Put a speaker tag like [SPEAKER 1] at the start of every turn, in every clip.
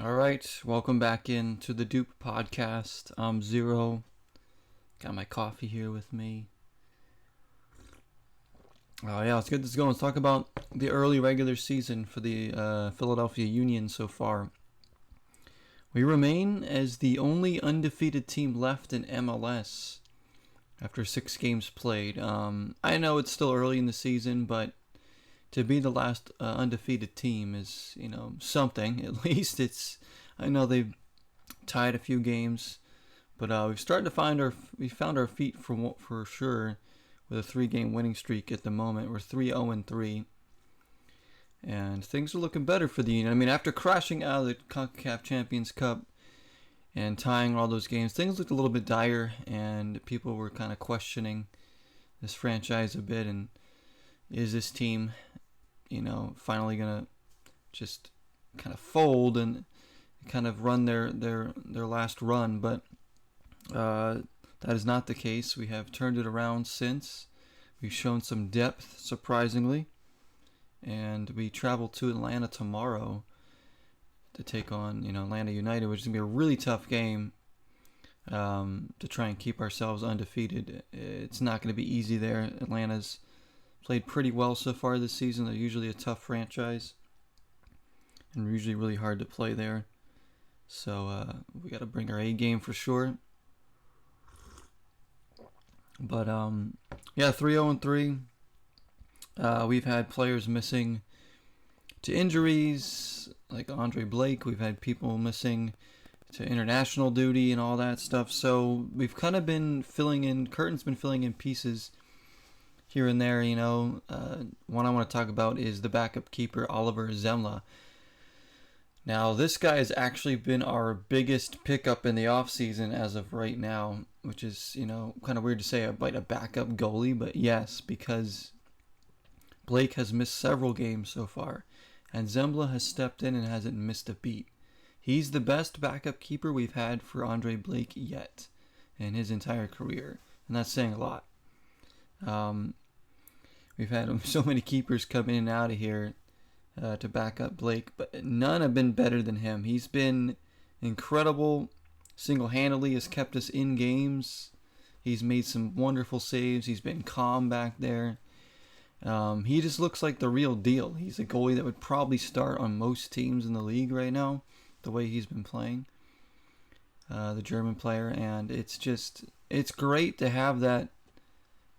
[SPEAKER 1] All right, welcome back into the Doop podcast. I'm Zero. Got my coffee here with me. Yeah, let's get this going. Let's talk about the early regular season for the Philadelphia Union so far. We remain as the only undefeated team left in MLS after 6 games played. I know it's still early in the season, but to be the last undefeated team is, something. At least I know they've tied a few games, but we've started to we found our feet for sure with a 3-game winning streak at the moment. We're 3-0-3, and things are looking better for the Union. I mean, after crashing out of the CONCACAF Champions Cup and tying all those games, things looked a little bit dire, and people were kind of questioning this franchise a bit. And is this team finally gonna just kind of fold and kind of run their last run? But that is not the case. We have turned it around since. We've shown some depth, surprisingly, and we travel to Atlanta tomorrow to take on Atlanta United, which is gonna be a really tough game to try and keep ourselves undefeated. It's not going to be easy there. Atlanta's played pretty well so far this season. They're usually a tough franchise and usually really hard to play there. So we got to bring our A game for sure. But 3-0-3. We've had players missing to injuries like Andre Blake. We've had people missing to international duty and all that stuff. So we've kind of been filling in. Curtin's been filling in pieces here and there. One I want to talk about is the backup keeper, Oliver Zemla. Now, this guy has actually been our biggest pickup in the offseason as of right now, which is, kind of weird to say about a backup goalie, but yes, because Blake has missed several games so far, and Zemla has stepped in and hasn't missed a beat. He's the best backup keeper we've had for Andre Blake yet in his entire career, and that's saying a lot. We've had so many keepers come in and out of here to back up Blake, but none have been better than him. He's been incredible. Single-handedly has kept us in games. He's made some wonderful saves. He's been calm back there. He just looks like the real deal. He's a goalie that would probably start on most teams in the league right now, the way he's been playing, the German player. And it's great to have that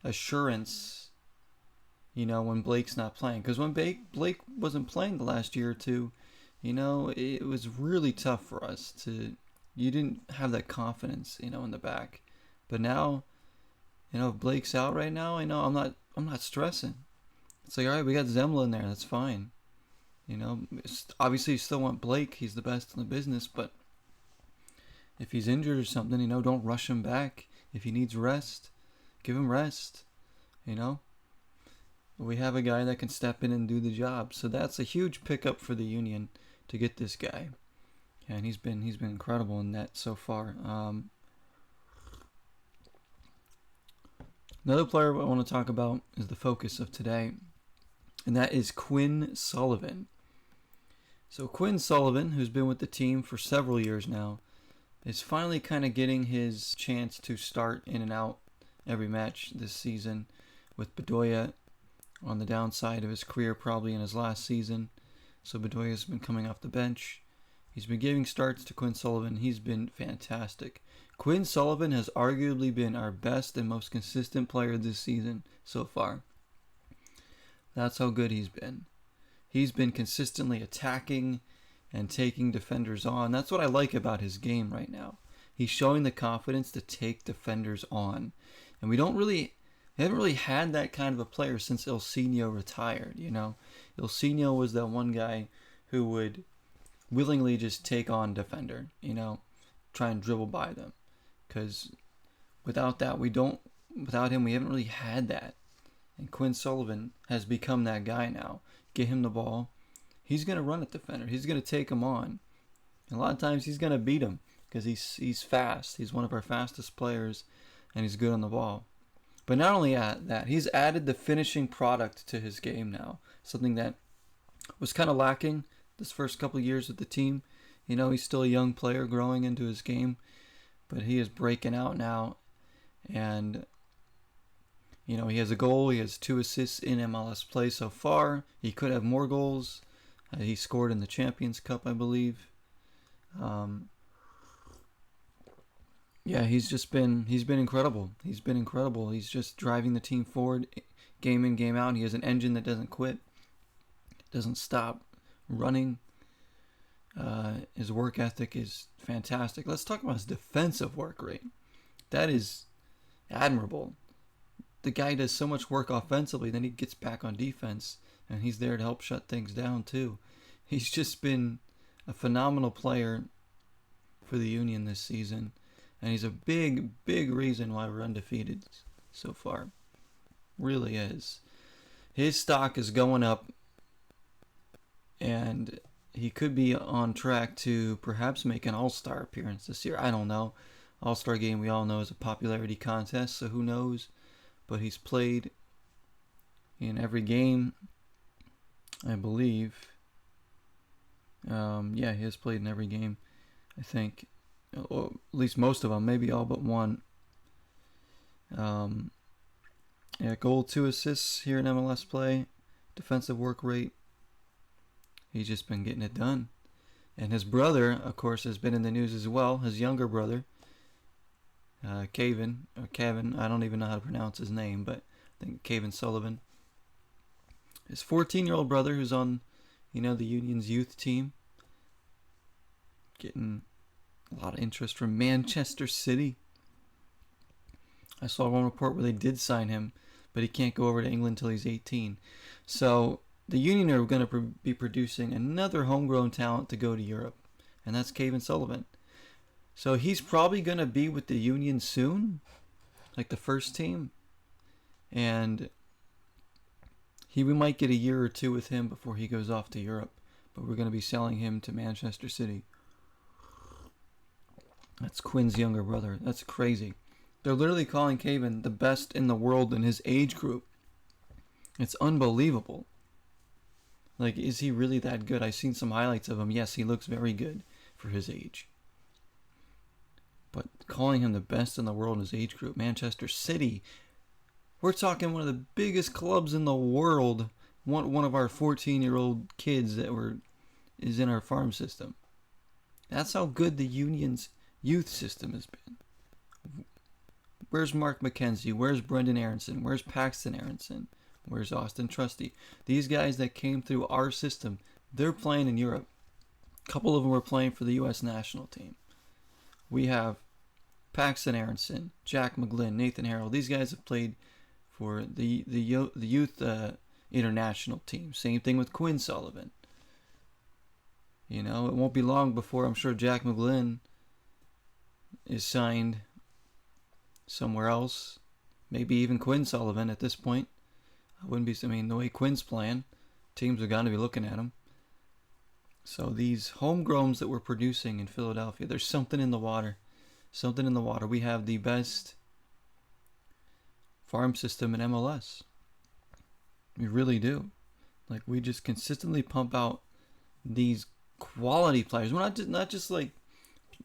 [SPEAKER 1] assurance, when Blake's not playing. Because when Blake wasn't playing the last year or two, it was really tough for us you didn't have that confidence, in the back. But now, if Blake's out right now, I'm not stressing. It's like, all right, we got Zemla in there, that's fine. Obviously you still want Blake, he's the best in the business, but if he's injured or something, don't rush him back. If he needs rest, give him rest. We have a guy that can step in and do the job. So that's a huge pickup for the Union to get this guy. And he's been incredible in that so far. Another player I want to talk about is the focus of today, and that is Quinn Sullivan. So Quinn Sullivan, who's been with the team for several years now, is finally kind of getting his chance to start in and out every match this season, with Bedoya on the downside of his career, probably in his last season. So Bedoya's been coming off the bench. He's been giving starts to Quinn Sullivan. He's been fantastic. Quinn Sullivan has arguably been our best and most consistent player this season so far. That's how good he's been. He's been consistently attacking and taking defenders on. That's what I like about his game right now. He's showing the confidence to take defenders on. And we haven't really had that kind of a player since Ilsinho retired, Ilsinho was that one guy who would willingly just take on defender, try and dribble by them. Because without him, we haven't really had that. And Quinn Sullivan has become that guy now. Get him the ball. He's going to run at defender. He's going to take him on. And a lot of times he's going to beat him because he's fast. He's one of our fastest players, and he's good on the ball. But not only that, he's added the finishing product to his game now. Something that was kind of lacking this first couple of years with the team. You know, he's still a young player growing into his game, but he is breaking out now. And, you know, he has a goal. He has 2 assists in MLS play so far. He could have more goals. He scored in the Champions Cup, I believe. Yeah, he's been incredible. He's been incredible. He's just driving the team forward, game in, game out. He has an engine that doesn't quit, doesn't stop running. His work ethic is fantastic. Let's talk about his defensive work rate. That is admirable. The guy does so much work offensively, then he gets back on defense, and he's there to help shut things down too. He's just been a phenomenal player for the Union this season, and he's a big, big reason why we're undefeated so far. Really is. His stock is going up, and he could be on track to perhaps make an all-star appearance this year. I don't know. All-star game, we all know, is a popularity contest, so who knows? But he's played in every game, I believe. Yeah, he has played in every game, I think. Or at least most of them, maybe all but one. Yeah, goal, 2 assists here in MLS play. Defensive work rate. He's just been getting it done. And his brother, of course, has been in the news as well. His younger brother, Kevin, I don't even know how to pronounce his name, but I think Kevin Sullivan. His 14-year-old brother, who's on, you know, the Union's youth team, getting a lot of interest from Manchester City. I saw one report where they did sign him, but he can't go over to England until he's 18. So the Union are going to be producing another homegrown talent to go to Europe, and that's Kevin Sullivan. So he's probably going to be with the Union soon, like the first team. And we might get a year or 2 with him before he goes off to Europe. But we're going to be selling him to Manchester City. That's Quinn's younger brother. That's crazy. They're literally calling Kevin the best in the world in his age group. It's unbelievable. Like, is he really that good? I've seen some highlights of him. Yes, he looks very good for his age. But calling him the best in the world in his age group, Manchester City, we're talking one of the biggest clubs in the world. One of our 14-year-old kids is in our farm system. That's how good the Union's youth system has been. Where's Mark McKenzie? Where's Brendan Aronson? Where's Paxton Aronson? Where's Austin Trusty? These guys that came through our system, they're playing in Europe. A couple of them were playing for the U.S. national team. We have Paxton Aronson, Jack McGlynn, Nathan Harrell. These guys have played for the youth international team. Same thing with Quinn Sullivan. You know, it won't be long before I'm sure Jack McGlynn is signed somewhere else. Maybe even Quinn Sullivan at this point. The way Quinn's playing, teams are going to be looking at him. So these homegrowns that we're producing in Philadelphia, there's something in the water. Something in the water. We have the best farm system in MLS. We really do. Like, we just consistently pump out these quality players. We're not just like,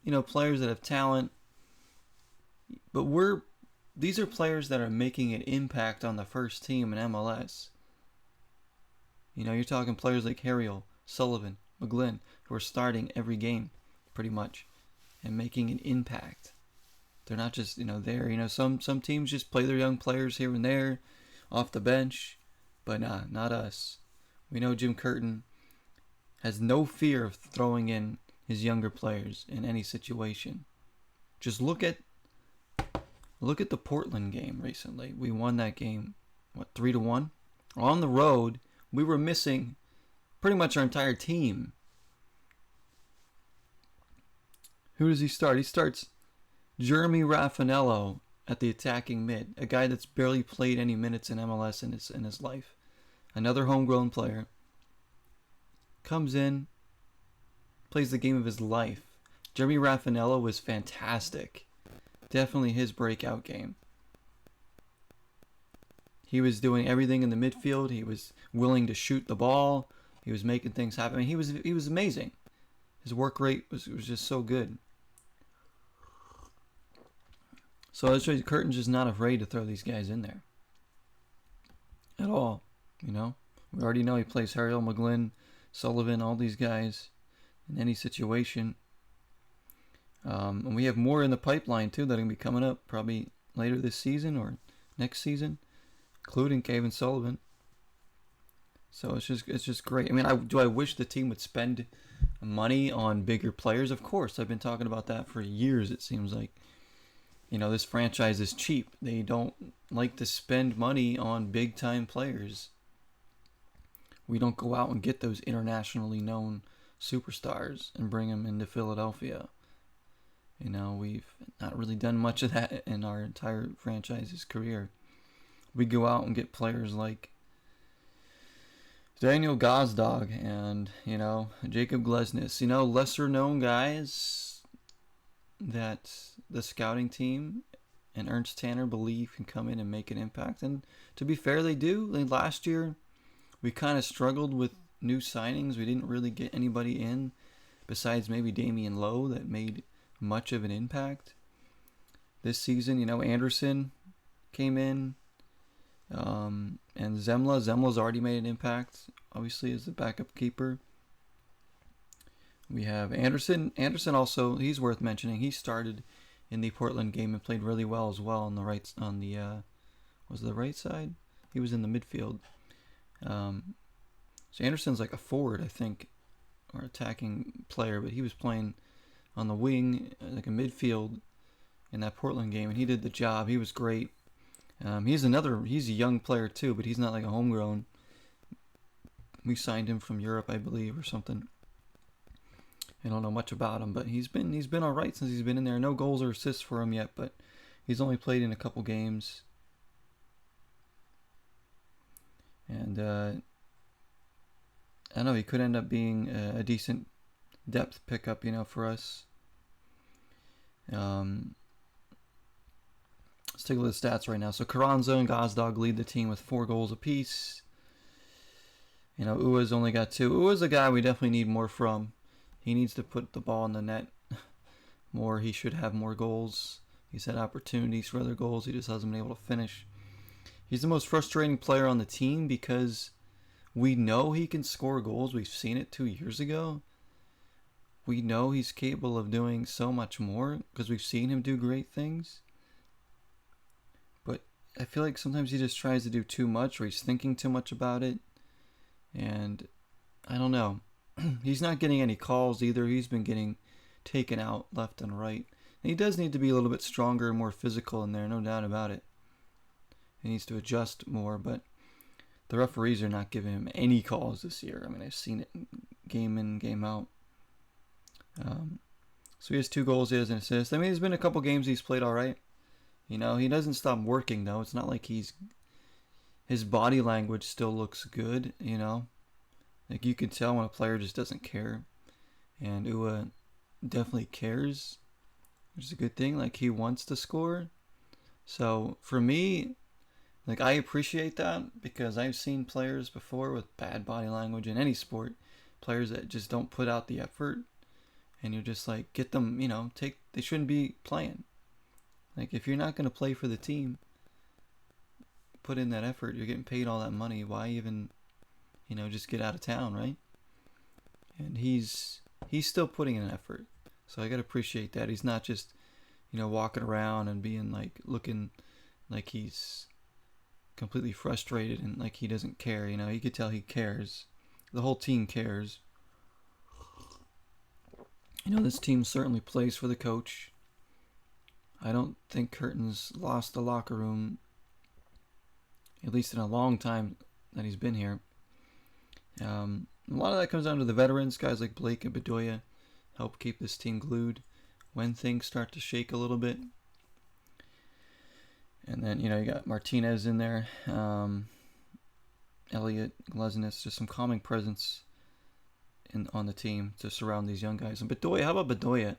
[SPEAKER 1] you know, players that have talent, but these are players that are making an impact on the first team in MLS. You know, you're talking players like Harrell, Sullivan, McGlynn, who are starting every game, pretty much, and making an impact. They're not just, you know, there. You know, some teams just play their young players here and there, off the bench, but nah, not us. We know Jim Curtin has no fear of throwing in his younger players in any situation. Just look at the Portland game recently. We won that game, 3-1? On the road, we were missing pretty much our entire team. Who does he start? He starts Jeremy Raffanello at the attacking mid, a guy that's barely played any minutes in MLS in his life. Another homegrown player. Comes in, plays the game of his life. Jeremy Raffanello was fantastic. Definitely his breakout game. He was doing everything in the midfield. He was willing to shoot the ball. He was making things happen. He was amazing. His work rate was just so good. So that's why Curtin's just not afraid to throw these guys in there at all. You know, we already know he plays Harriel, McGlynn, Sullivan, all these guys in any situation. And we have more in the pipeline too that are gonna be coming up probably later this season or next season, including Kevin Sullivan. So it's just great. I mean, do I wish the team would spend money on bigger players? Of course, I've been talking about that for years. It seems like, you know, this franchise is cheap. They don't like to spend money on big time players. We don't go out and get those internationally known superstars and bring them into Philadelphia. You know, we've not really done much of that in our entire franchise's career. We go out and get players like Daniel Gazdag and, you know, Jacob Glesnes. You know, lesser known guys that the scouting team and Ernst Tanner believe can come in and make an impact. And to be fair, they do. Like last year, we kind of struggled with new signings. We didn't really get anybody in besides maybe Damian Lowe that made much of an impact. This season, you know, Anderson came in, and Zemla's already made an impact, obviously, as the backup keeper. We have Anderson. Anderson also, he's worth mentioning. He started in the Portland game and played really well as well on the right, was it the right side? He was in the midfield. So Anderson's like a forward, I think, or attacking player, but he was playing on the wing, like a midfield in that Portland game, and he did the job. He was great. He's a young player too, but he's not like a homegrown. We signed him from Europe, I believe, or something. I don't know much about him, but he's been all right since he's been in there. No goals or assists for him yet, but he's only played in a couple games. And I don't know, he could end up being a decent depth pickup, you know, for us. Let's take a look at the stats right now. So Carranza and Gazdag lead the team with 4 goals apiece. You know, Ua's only got 2. Ua's a guy we definitely need more from. He needs to put the ball in the net more. He should have more goals. He's had opportunities for other goals. He just hasn't been able to finish. He's the most frustrating player on the team because we know he can score goals. We've seen it 2 years ago. We know he's capable of doing so much more because we've seen him do great things. But I feel like sometimes he just tries to do too much, or he's thinking too much about it. And I don't know. He's not getting any calls either. He's been getting taken out left and right. And he does need to be a little bit stronger and more physical in there, no doubt about it. He needs to adjust more, but the referees are not giving him any calls this year. I mean, I've seen it game in, game out. So he has 2 goals, he has an assist. I mean, there's been a couple games he's played all right. You know, he doesn't stop working, though. It's not like his body language still looks good, you know. Like, you can tell when a player just doesn't care. And Ua definitely cares, which is a good thing. Like, he wants to score. So, for me, like, I appreciate that because I've seen players before with bad body language in any sport. Players that just don't put out the effort. And you're just like, get them, you know, they shouldn't be playing. Like, if you're not going to play for the team, put in that effort. You're getting paid all that money. Why even, you know, just get out of town, right? And he's still putting in an effort. So I got to appreciate that. He's not just, you know, walking around and being like, looking like he's completely frustrated and like he doesn't care. You know, you could tell he cares. The whole team cares. You know, this team certainly plays for the coach. I don't think Curtin's lost the locker room, at least in a long time that he's been here. A lot of that comes down to the veterans, guys like Blake and Bedoya help keep this team glued when things start to shake a little bit. And then, you know, you got Martinez in there, Elliott, Glesnes, just some calming presence on the team to surround these young guys. And Bedoya, how about Bedoya?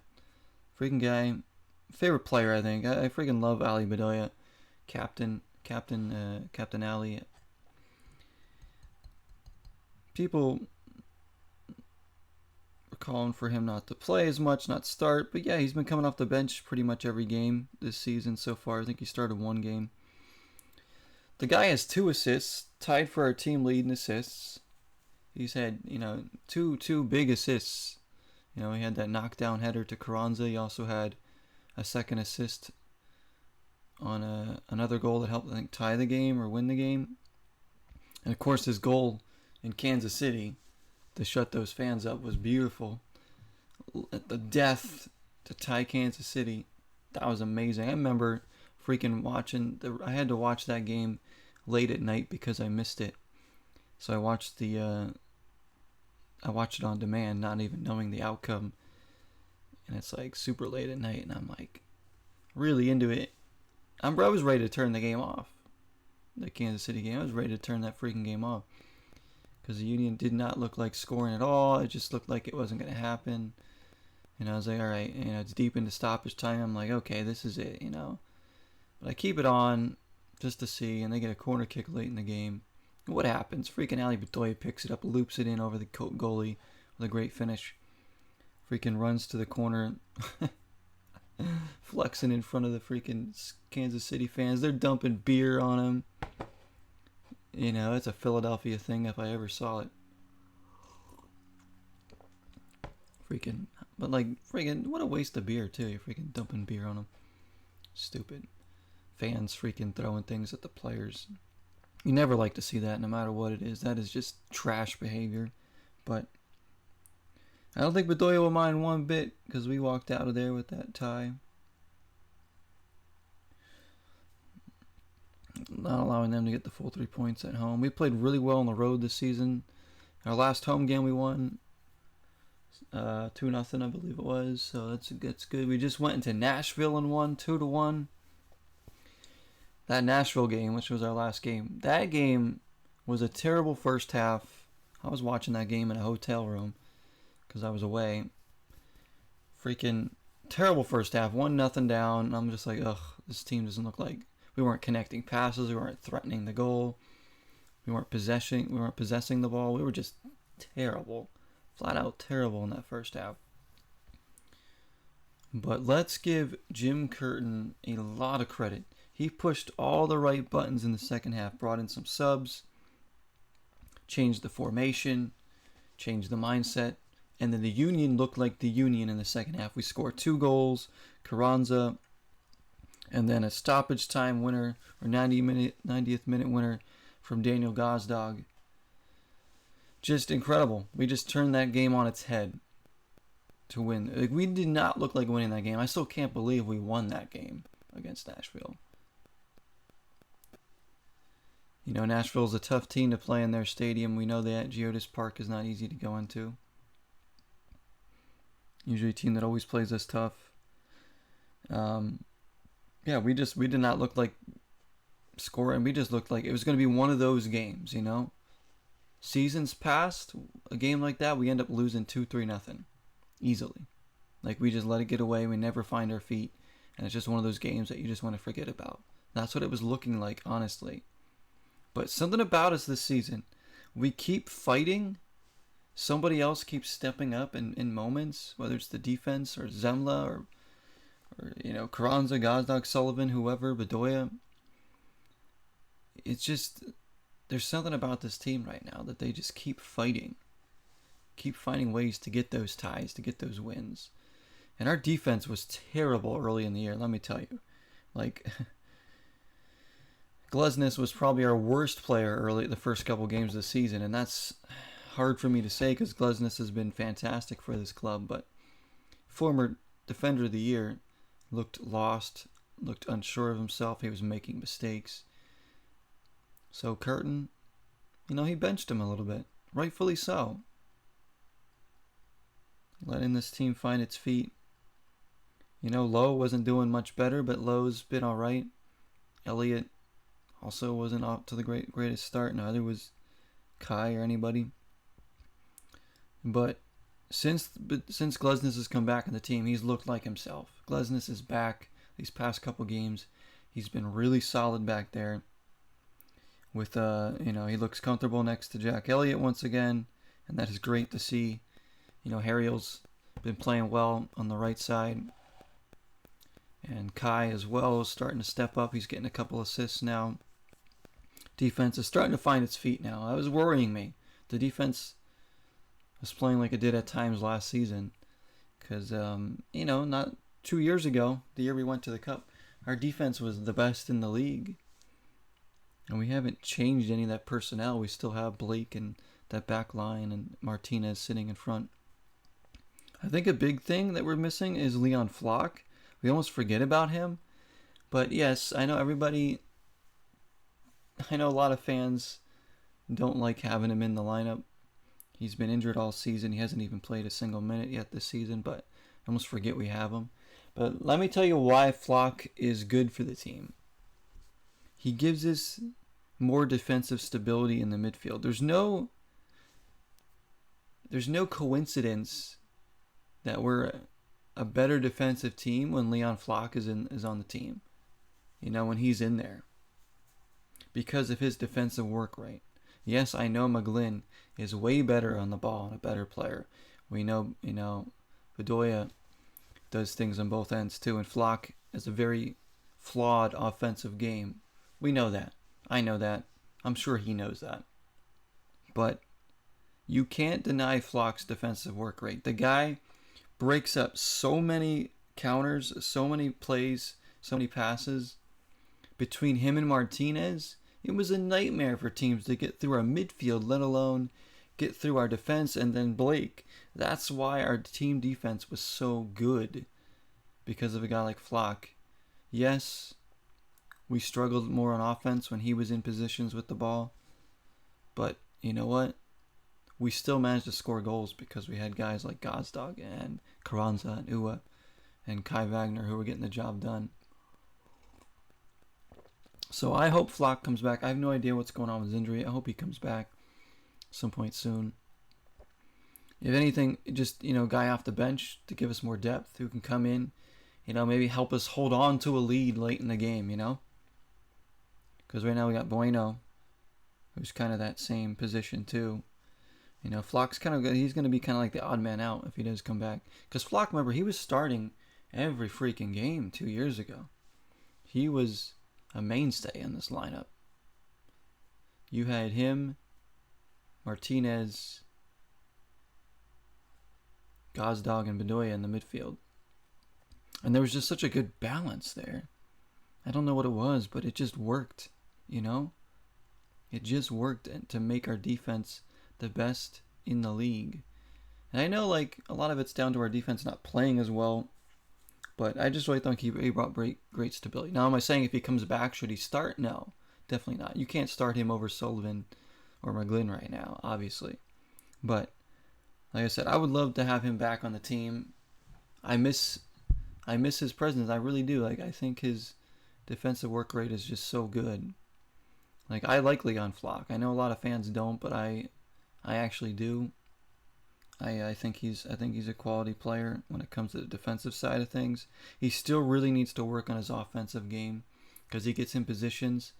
[SPEAKER 1] Freaking guy, favorite player, I think. I freaking love Ali Bedoya, Captain Ali. People calling for him not to play as much, not start. But yeah, he's been coming off the bench pretty much every game this season so far. I think he started one game. The guy has 2 assists, tied for our team lead in assists. He's had, two big assists. He had that knockdown header to Carranza. He also had a second assist on another goal that helped, I think, tie the game or win the game. And of course, his goal in Kansas City to shut those fans up was beautiful. At the death to tie Kansas City, that was amazing. I remember freaking I had to watch that game late at night because I missed it. So I watched it on demand, not even knowing the outcome. And it's like super late at night, and I'm like really into it. I was ready to turn the game off. The Kansas City game, I was ready to turn that freaking game off. Because the Union did not look like scoring at all. It just looked like it wasn't going to happen. And I was like, all right, it's deep into stoppage time. I'm like, okay, this is it, But I keep it on just to see, and they get a corner kick late in the game. What happens? Freaking Ali Bedoya picks it up, loops it in over the goalie with a great finish. Freaking runs to the corner, flexing in front of the freaking Kansas City fans. They're dumping beer on him. It's a Philadelphia thing if I ever saw it. But what a waste of beer too. You're freaking dumping beer on them. Stupid. Fans freaking throwing things at the players. You never like to see that, no matter what it is. That is just trash behavior. But I don't think Bedoya will mind one bit, because we walked out of there with that tie. Not allowing them to get the full 3 points at home. We played really well on the road this season. Our last home game we won 2-0, I believe it was. So that's good. We just went into Nashville and won 2-1. That Nashville game, which was our last game, that game was a terrible first half. I was watching that game in a hotel room because I was away. Freaking terrible first half. 1-0 down. And I'm just like, ugh, this team doesn't look like. We weren't connecting passes. We weren't threatening the goal. We weren't possessing the ball. We were just terrible. Flat out terrible in that first half. But let's give Jim Curtin a lot of credit. He pushed all the right buttons in the second half. Brought in some subs. Changed the formation. Changed the mindset. And then the Union looked like the Union in the second half. We scored 2 goals. Carranza. And then a stoppage time winner, or 90th minute winner from Daniel Gazdag. Just incredible. We just turned that game on its head to win. We did not look like winning that game. I still can't believe we won that game against Nashville. Nashville's a tough team to play in their stadium. We know that Geodis Park is not easy to go into. Usually a team that always plays us tough. Yeah, we did not look like scoring. We just looked like it was going to be one of those games, Seasons past, a game like that, we end up losing 2-3-0 easily. We just let it get away. We never find our feet. And it's just one of those games that you just want to forget about. That's what it was looking like, honestly. But something about us this season, we keep fighting. Somebody else keeps stepping up in moments, whether it's the defense or Zemla or Carranza, Gazdag, Sullivan, whoever, Bedoya. It's just, there's something about this team right now that they just keep fighting. Keep finding ways to get those ties, to get those wins. And our defense was terrible early in the year, let me tell you. Glesnes was probably our worst player early the first couple games of the season, and that's hard for me to say because Glesnes has been fantastic for this club, but former defender of the year looked lost, looked unsure of himself. He was making mistakes. So Curtin, he benched him a little bit. Rightfully so. Letting this team find its feet. Lowe wasn't doing much better, but Lowe's been all right. Elliott also wasn't off to the greatest start. Neither was Kai or anybody. But since Glesnes has come back in the team, he's looked like himself. Glesnes is back these past couple games. He's been really solid back there. With he looks comfortable next to Jack Elliott once again, and that is great to see. Harriel's been playing well on the right side. And Kai as well is starting to step up. He's getting a couple assists now. Defense is starting to find its feet now. That was worrying me. The defense was playing like it did at times last season. Because, not 2 years ago, the year we went to the Cup, our defense was the best in the league. And we haven't changed any of that personnel. We still have Blake and that back line and Martinez sitting in front. I think a big thing that we're missing is Leon Flock. We almost forget about him. But yes, I know a lot of fans don't like having him in the lineup. He's been injured all season. He hasn't even played a single minute yet this season, but I almost forget we have him. But let me tell you why Flock is good for the team. He gives us more defensive stability in the midfield. There's no coincidence that we're a better defensive team when Leon Flock is on the team. When he's in there. Because of his defensive work rate. Yes, I know McGlynn is way better on the ball and a better player. We know, Bedoya does things on both ends too, and Flock is a very flawed offensive game. We know that. I know that. I'm sure he knows that. But you can't deny Flock's defensive work rate. The guy breaks up so many counters, so many plays, so many passes. Between him and Martinez, it was a nightmare for teams to get through our midfield, let alone get through our defense, and then Blake. That's why our team defense was so good, because of a guy like Flock. Yes, we struggled more on offense when he was in positions with the ball, but you know what? We still managed to score goals because we had guys like Gazdag and Carranza and Ua and Kai Wagner who were getting the job done. So I hope Flock comes back. I have no idea what's going on with his injury. I hope he comes back some point soon. If anything, just, guy off the bench to give us more depth who can come in, maybe help us hold on to a lead late in the game, Because right now we got Bueno, who's kind of that same position too. Flock's he's going to be kind of like the odd man out if he does come back. Because Flock, remember, he was starting every freaking game 2 years ago. He was a mainstay in this lineup. You had him, Martinez, Gazdag, and Bedoya in the midfield. And there was just such a good balance there. I don't know what it was, but it just worked, It just worked to make our defense the best in the league. And I know, a lot of it's down to our defense not playing as well, but I just really think he brought great stability. Now, am I saying if he comes back, should he start? No, definitely not. You can't start him over Sullivan or McGlynn right now, obviously. But, like I said, I would love to have him back on the team. I miss his presence. I really do. I think his defensive work rate is just so good. I like Leon Flock. I know a lot of fans don't, but I actually do. I think he's a quality player when it comes to the defensive side of things. He still really needs to work on his offensive game because he gets in positions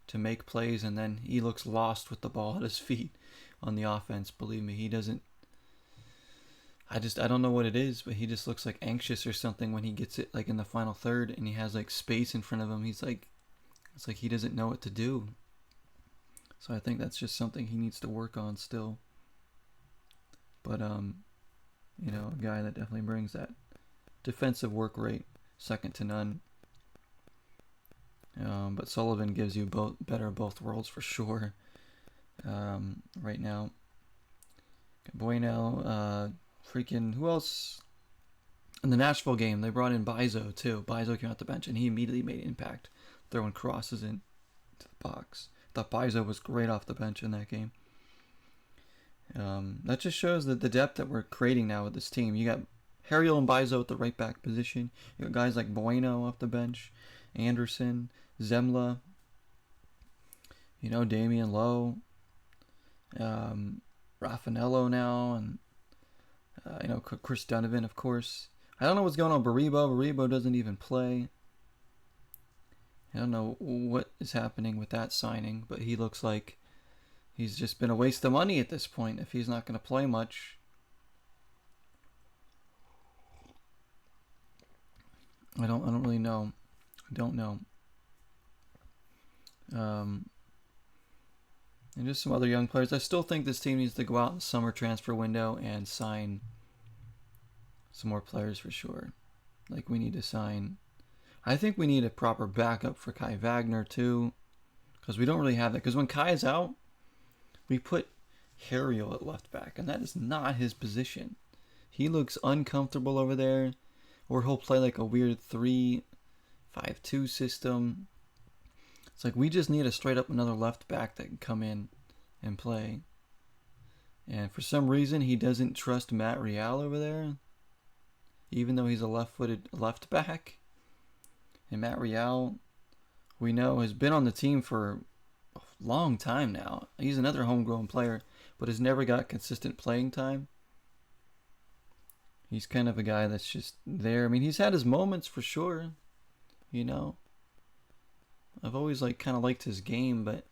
[SPEAKER 1] to make plays and then he looks lost with the ball at his feet on the offense. Believe me, he doesn't. I don't know what it is, but he just looks anxious or something when he gets it in the final third and he has space in front of him. It's like he doesn't know what to do. So I think that's just something he needs to work on still. But, a guy that definitely brings that defensive work rate second to none. But Sullivan gives you better of both worlds for sure. Right now. Bueno, who else? In the Nashville game, they brought in Bizo too. Bizo came out the bench and he immediately made impact, throwing crosses into the box. Thought Bizo was great off the bench in that game. That just shows that the depth that we're creating now with this team. You got Harriel and Bizo at the right back position. You got guys like Bueno off the bench, Anderson, Zemla, Damian Lowe, Raffanello now, and Chris Donovan, of course. I don't know what's going on with Baribo. Baribo doesn't even play. I don't know what is happening with that signing, but he looks like he's just been a waste of money at this point if he's not going to play much. I don't really know. I don't know. And just some other young players. I still think this team needs to go out in the summer transfer window and sign some more players for sure. Like we need to sign. I think we need a proper backup for Kai Wagner too, because we don't really have that. Because when Kai is out, we put Harriel at left back, and that is not his position. He looks uncomfortable over there, or he'll play like a weird 3-5-2 system. It's like we just need a straight up another left back that can come in and play. And for some reason, he doesn't trust Matt Real over there, even though he's a left-footed left back. And Matt Real, we know, has been on the team for a long time now. He's another homegrown player, but has never got consistent playing time. He's kind of a guy that's just there. I mean, he's had his moments for sure, you know. I've always kind of liked his game, but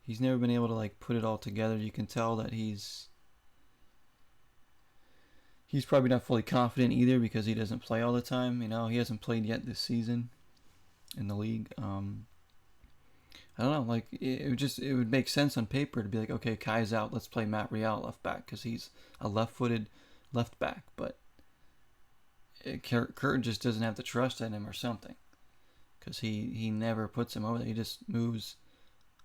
[SPEAKER 1] he's never been able to put it all together. You can tell that he's probably not fully confident either because he doesn't play all the time. You know, he hasn't played yet this season in the league. I don't know. It would make sense on paper to be like, okay, Kai's out. Let's play Matt Real left back because he's a left-footed left back. But Kurt just doesn't have the trust in him or something because he never puts him over there. He just moves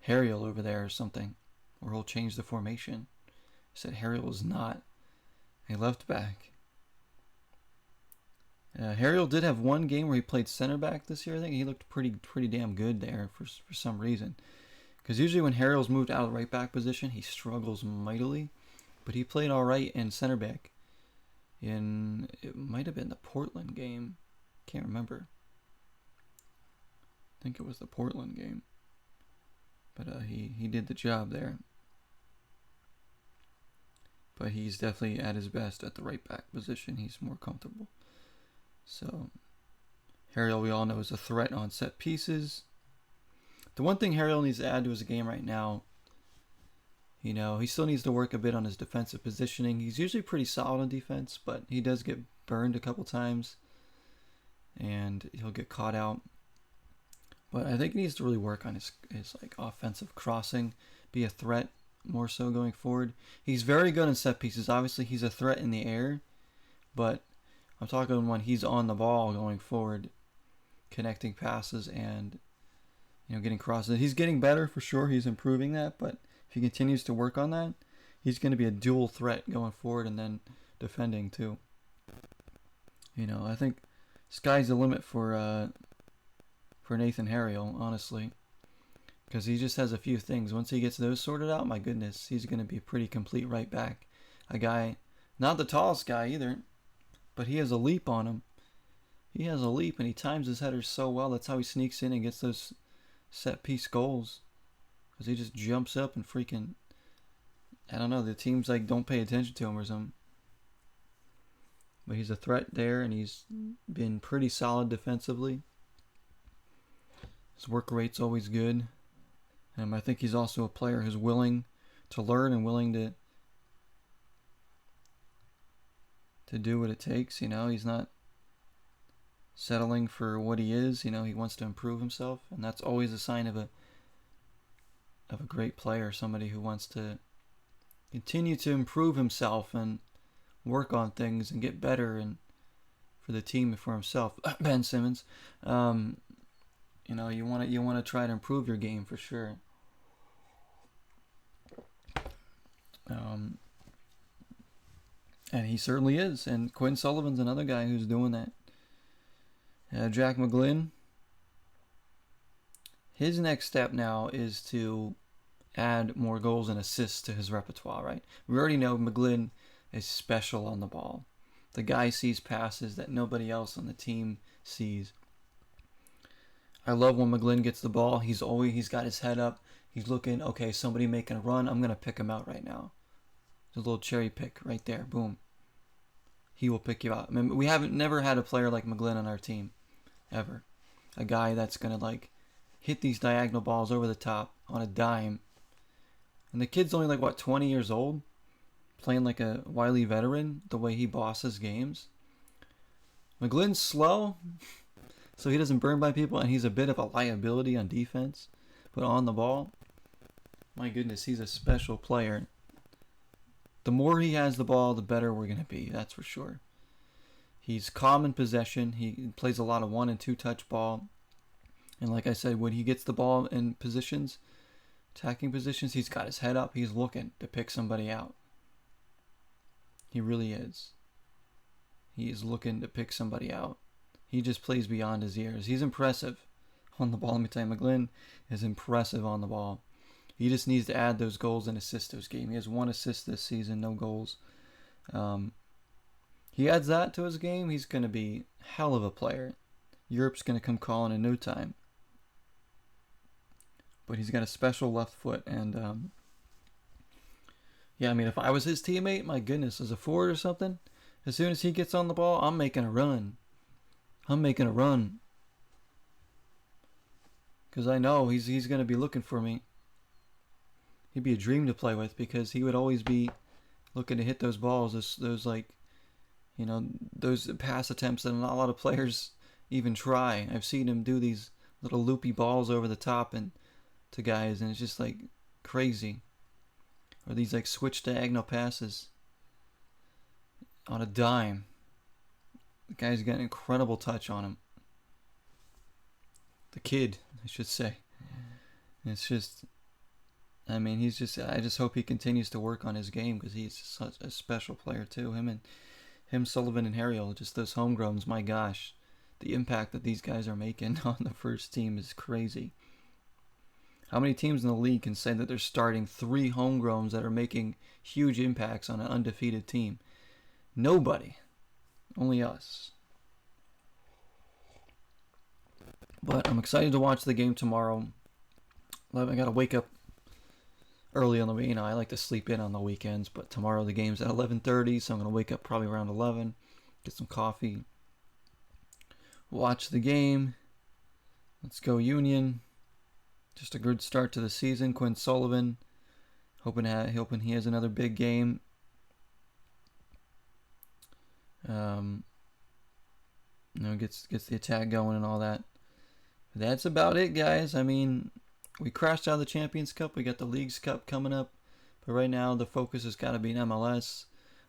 [SPEAKER 1] Harriel over there or something, or he'll change the formation. He said Harriel is not a left back. Harriel did have one game where he played center back this year. I think he looked pretty damn good there for some reason. Because usually when Harriel's moved out of the right back position, he struggles mightily. But he played all right in center back. It might have been the Portland game. Can't remember. I think it was the Portland game. But he did the job there. But he's definitely at his best at the right back position. He's more comfortable. So, Harriel, we all know, is a threat on set pieces. The one thing Harriel needs to add to his game right now, you know, he still needs to work a bit on his defensive positioning. He's usually pretty solid on defense, but he does get burned a couple times. And he'll get caught out. But I think he needs to really work on his offensive crossing, be a threat more so going forward. He's very good in set pieces. Obviously, he's a threat in the air, but I'm talking when he's on the ball going forward, connecting passes and getting crosses. He's getting better for sure. He's improving that, but if he continues to work on that, he's going to be a dual threat going forward and then defending too. I think sky's the limit for Nathan Harriel, honestly. Because he just has a few things. Once he gets those sorted out, my goodness, he's going to be a pretty complete right back. A guy, not the tallest guy either, but he has a leap on him. He has a leap and he times his headers so well. That's how he sneaks in and gets those set piece goals. Because he just jumps up and freaking, I don't know, the teams don't pay attention to him or something. But he's a threat there and he's been pretty solid defensively. His work rate's always good. I think he's also a player who's willing to learn and willing to do what it takes. He's not settling for what he is. He wants to improve himself, and that's always a sign of a great player, somebody who wants to continue to improve himself and work on things and get better and for the team and for himself. Ben Simmons. You want to try to improve your game for sure. And he certainly is. And Quinn Sullivan's another guy who's doing that. Jack McGlynn. His next step now is to add more goals and assists to his repertoire, right? We already know McGlynn is special on the ball. The guy sees passes that nobody else on the team sees. I love when McGlynn gets the ball. He's got his head up. He's looking, okay, somebody making a run. I'm going to pick him out right now. There's a little cherry pick right there. Boom. He will pick you out. I mean, we never had a player like McGlynn on our team. Ever. A guy that's going to hit these diagonal balls over the top on a dime. And the kid's only 20 years old. Playing like a wily veteran. The way he bosses games. McGlynn's slow, so he doesn't burn by people, and he's a bit of a liability on defense. But on the ball, my goodness, he's a special player. The more he has the ball, the better we're going to be, that's for sure. He's calm in possession. He plays a lot of 1 and 2 touch ball. And like I said, when he gets the ball in positions, attacking positions, he's got his head up. He's looking to pick somebody out. He really is. He is looking to pick somebody out. He just plays beyond his years. He's impressive on the ball. Let me tell you, McGlynn is impressive on the ball. He just needs to add those goals and assists to his game. He has 1 assist this season, no goals. He adds that to his game, he's going to be a hell of a player. Europe's going to come calling in no time. But he's got a special left foot. And, yeah, I mean, if I was his teammate, my goodness, as a forward or something, as soon as he gets on the ball, I'm making a run. Because I know he's going to be looking for me. He'd be a dream to play with because he would always be looking to hit those balls, those like, you know, those pass attempts that not a lot of players even try. I've seen him do these little loopy balls over the top and to guys, and it's just like crazy. Or these like switch diagonal passes on a dime. The guy's got an incredible touch on him. The kid, I should say. It's just, I mean, I just hope he continues to work on his game because he's such a special player too. Him, Sullivan, and Harriel, just those homegrowns, my gosh. The impact that these guys are making on the first team is crazy. How many teams in the league can say that they're starting 3 homegrowns that are making huge impacts on an undefeated team? Nobody. Only us. But I'm excited to watch the game tomorrow. I got to wake up early on the week. You know, I like to sleep in on the weekends, but tomorrow the game's at 11:30, so I'm going to wake up probably around 11, get some coffee, watch the game. Let's go Union. Just a good start to the season. Quinn Sullivan, hoping he has another big game. Gets the attack going and all that. That's about it, guys. I mean, we crashed out of the Champions Cup. We got the Leagues Cup coming up. But right now, the focus has got to be in MLS.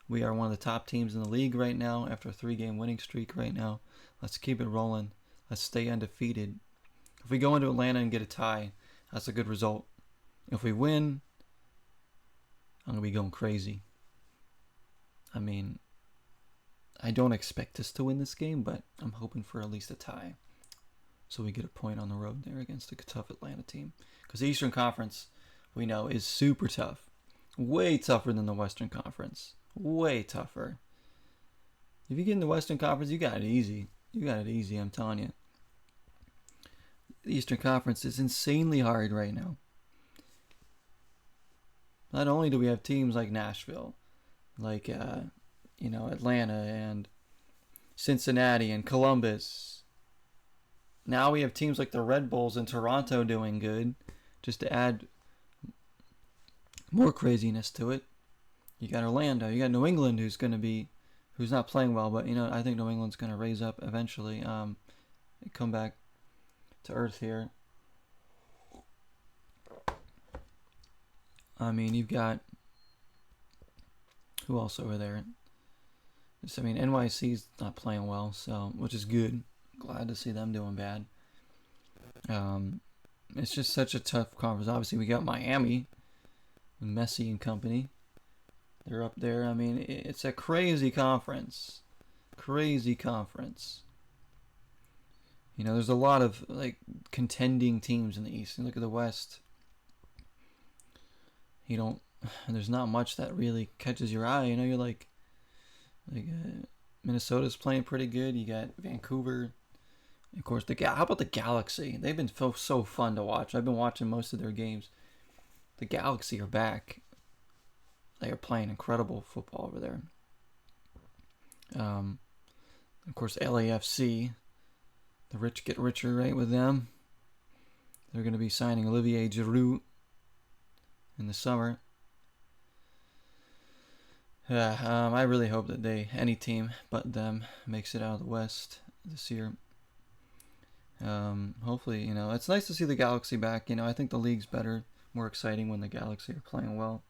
[SPEAKER 1] We are one of the top teams in the league right now after a 3-game winning streak right now. Let's keep it rolling. Let's stay undefeated. If we go into Atlanta and get a tie, that's a good result. If we win, I'm going to be going crazy. I mean, I don't expect us to win this game, but I'm hoping for at least a tie. So we get a point on the road there against a tough Atlanta team. Because the Eastern Conference, we know, is super tough. Way tougher than the Western Conference. Way tougher. If you get in the Western Conference, you got it easy. I'm telling you. The Eastern Conference is insanely hard right now. Not only do we have teams like Nashville, like, Atlanta and Cincinnati and Columbus. Now we have teams like the Red Bulls and Toronto doing good, just to add more craziness to it. You got Orlando, you got New England, who's not playing well, but I think New England's going to raise up eventually. Come back to earth here. I mean, you've got who else over there? NYC's not playing well, so which is good. Glad to see them doing bad. It's just such a tough conference. Obviously, we got Miami, Messi and company. They're up there. I mean, it's a crazy conference. There's a lot of contending teams in the East. You look at the West. There's not much that really catches your eye. You're like Minnesota's playing pretty good. You got Vancouver. Of course, how about the Galaxy? They've been so fun to watch. I've been watching most of their games. The Galaxy are back. They are playing incredible football over there. Of course, LAFC. The rich get richer, right, with them. They're going to be signing Olivier Giroud in the summer. Yeah, I really hope that any team but them makes it out of the West this year. Hopefully, it's nice to see the Galaxy back. I think the league's better, more exciting when the Galaxy are playing well,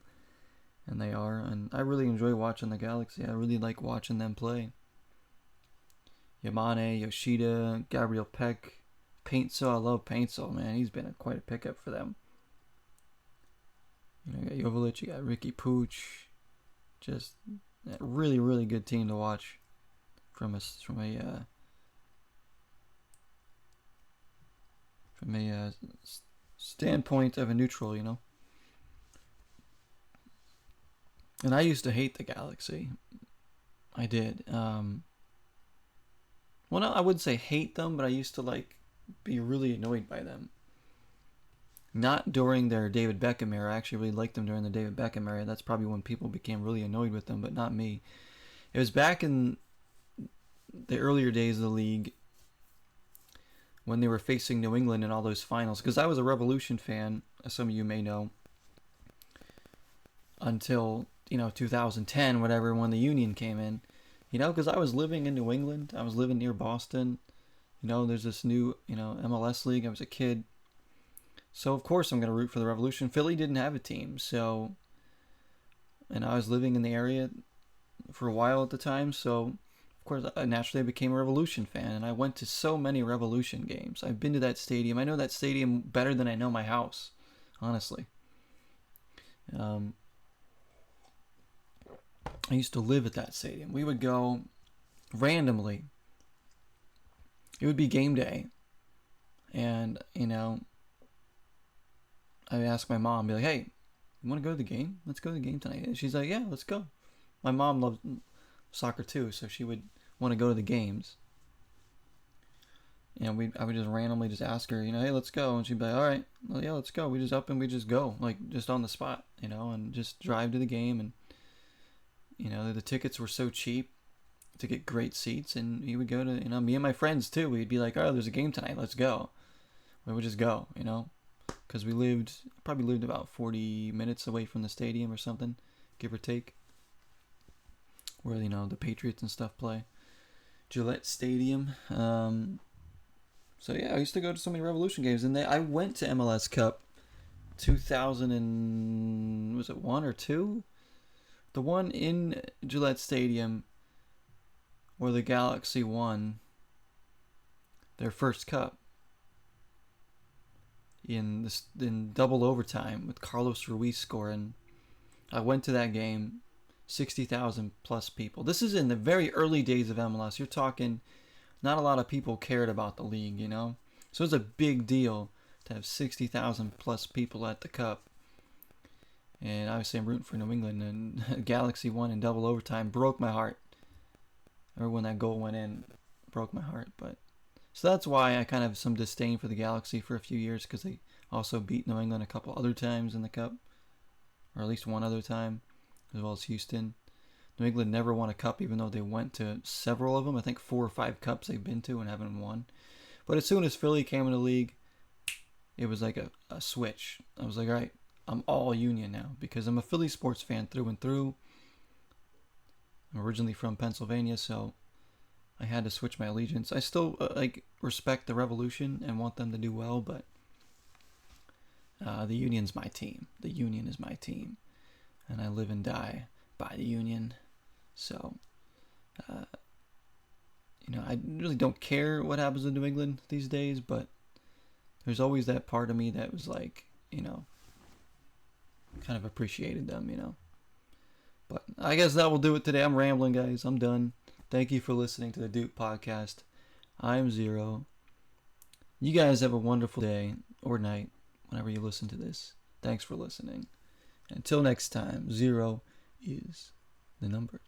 [SPEAKER 1] and they are. And I really enjoy watching the Galaxy. I really like watching them play. Yamane, Yoshida, Gabriel Peck, Paintsaw. I love Paintsaw, man. He's been quite a pickup for them. You got Jovic, you got Ricky Pooch. Just a really, really good team to watch from a standpoint of a neutral, And I used to hate the Galaxy. I did. Well, no, I wouldn't say hate them, but I used to be really annoyed by them. Not during their David Beckham era. I actually really liked them during the David Beckham era. That's probably when people became really annoyed with them, but not me. It was back in the earlier days of the league when they were facing New England in all those finals. Because I was a Revolution fan, as some of you may know, until 2010, whatever, when the Union came in. Because I was living in New England. I was living near Boston. There's this new MLS league. I was a kid. So, of course, I'm going to root for the Revolution. Philly didn't have a team, and I was living in the area for a while at the time, so, of course, naturally I became a Revolution fan, and I went to so many Revolution games. I've been to that stadium. I know that stadium better than I know my house, honestly. I used to live at that stadium. We would go randomly. It would be game day, and, I would ask my mom, be like, hey, you want to go to the game? Let's go to the game tonight. And she's like, yeah, let's go. My mom loves soccer too, so she would want to go to the games. I would just randomly just ask her, hey, let's go. And she'd be like, all right, well, yeah, let's go. We just up and we just go, just on the spot, and just drive to the game. And, the tickets were so cheap to get great seats. And we would go to, me and my friends too. We'd be like, oh, there's a game tonight. Let's go. We would just go, because we probably lived about 40 minutes away from the stadium or something, give or take, where the Patriots and stuff play, Gillette Stadium. So yeah, I used to go to so many Revolution games, and I went to MLS Cup 2000 and was it 1 or 2? The one in Gillette Stadium where the Galaxy won their first cup. In double overtime with Carlos Ruiz scoring. I went to that game, 60,000 plus people. This is in the very early days of MLS. You're talking, not a lot of people cared about the league, So it's a big deal to have 60,000 plus people at the Cup. And obviously I'm rooting for New England, and Galaxy won in double overtime. Broke my heart. Or when that goal went in, broke my heart, but... So that's why I kind of have some disdain for the Galaxy for a few years, because they also beat New England a couple other times in the Cup, or at least one other time, as well as Houston. New England never won a Cup, even though they went to several of them. I think 4 or 5 Cups they've been to and haven't won. But as soon as Philly came in the league, it was like a switch. I was like, all right, I'm all Union now, because I'm a Philly sports fan through and through. I'm originally from Pennsylvania, so... I had to switch my allegiance. I still respect the Revolution and want them to do well, but the Union's my team. The Union is my team, and I live and die by the Union. So, I really don't care what happens in New England these days, but there's always that part of me that was kind of appreciated them, But I guess that will do it today. I'm rambling, guys. I'm done. Thank you for listening to the Doop podcast. I'm Zero. You guys have a wonderful day or night whenever you listen to this. Thanks for listening. Until next time, 0 is the number.